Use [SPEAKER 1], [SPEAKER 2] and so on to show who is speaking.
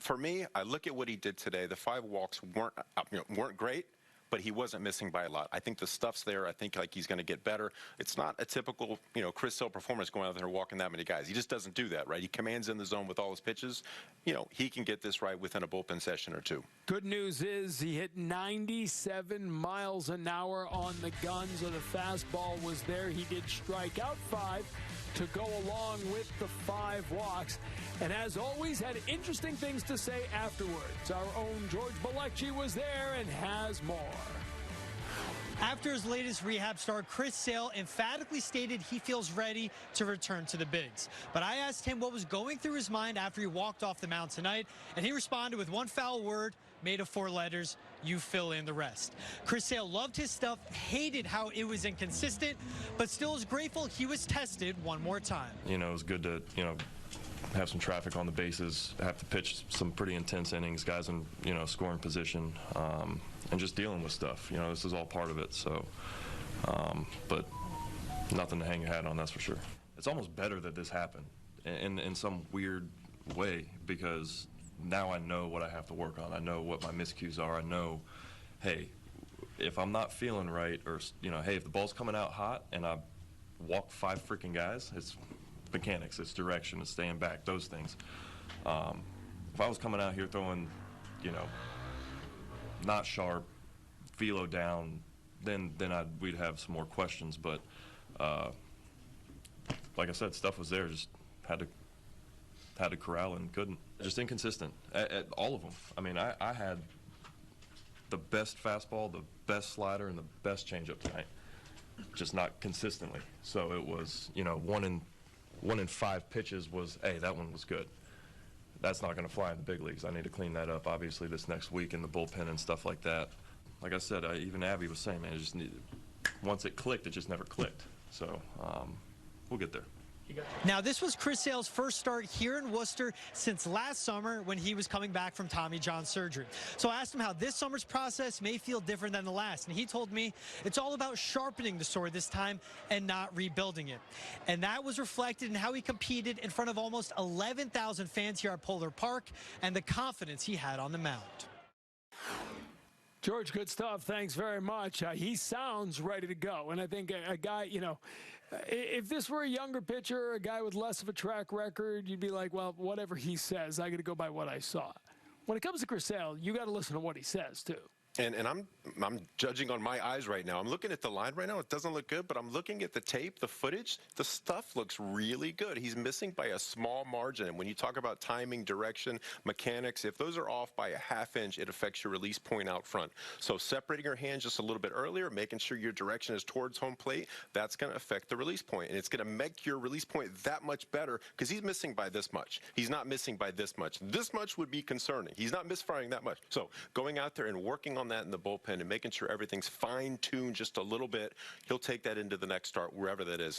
[SPEAKER 1] For me, I look at what he did today. The 5 walks weren't great, but he wasn't missing by a lot. I think the stuff's there. I think like he's going to get better. It's not a typical, Chris Sale performance going out there walking that many guys. He just doesn't do that, right? He commands in the zone with all his pitches. He can get this right within a bullpen session or two.
[SPEAKER 2] Good news is he hit 97 miles an hour on the gun, so the fastball was there. He did strike out 5 to go along with the 5 walks. And as always, had interesting things to say afterwards. Our own George Balecki was there and has more.
[SPEAKER 3] After his latest rehab start, Chris Sale emphatically stated he feels ready to return to the bigs. But I asked him what was going through his mind after he walked off the mound tonight, and he responded with one foul word made of 4 letters: you fill in the rest. Chris Sale loved his stuff, hated how it was inconsistent, but still is grateful he was tested one more time.
[SPEAKER 4] It was good to, have some traffic on the bases, have to pitch some pretty intense innings, guys in, scoring position, and just dealing with stuff. This is all part of it, so, but nothing to hang your hat on, that's for sure. It's almost better that this happened in some weird way, because now I know what I have to work on. I know what my miscues are. I know, hey, if I'm not feeling right, or, hey, if the ball's coming out hot and I walk 5 freaking guys, it's mechanics, it's direction, it's staying back, those things. If I was coming out here throwing, not sharp, velo down, then we'd have some more questions. But like I said, stuff was there, just had to corral and couldn't. Just inconsistent at all of them. I mean, I had the best fastball, the best slider, and the best changeup tonight, just not consistently. So it was, 1 in 5 pitches was, hey, that one was good. That's not going to fly in the big leagues. I need to clean that up, obviously, this next week in the bullpen and stuff like that. Like I said, even Abby was saying, man, once it clicked, it just never clicked. So we'll get there.
[SPEAKER 3] Now, this was Chris Sale's first start here in Worcester since last summer when he was coming back from Tommy John surgery. So I asked him how this summer's process may feel different than the last, and he told me it's all about sharpening the sword this time and not rebuilding it. And that was reflected in how he competed in front of almost 11,000 fans here at Polar Park and the confidence he had on the mound.
[SPEAKER 2] George, good stuff. Thanks very much. He sounds ready to go. And I think a guy, if this were a younger pitcher, a guy with less of a track record, you'd be like, well, whatever he says, I got to go by what I saw. When it comes to Chris Sale, you got to listen to what he says, too.
[SPEAKER 1] And I'm judging on my eyes right now. I'm looking at the line right now. It doesn't look good, but I'm looking at the tape, the footage. The stuff looks really good. He's missing by a small margin. And when you talk about timing, direction, mechanics, if those are off by a ½ inch, it affects your release point out front. So separating your hands just a little bit earlier, making sure your direction is towards home plate, that's going to affect the release point. And it's going to make your release point that much better because he's missing by this much. He's not missing by this much. This much would be concerning. He's not misfiring that much. So going out there and working on that in the bullpen and making sure everything's fine-tuned just a little bit, he'll take that into the next start, wherever that is.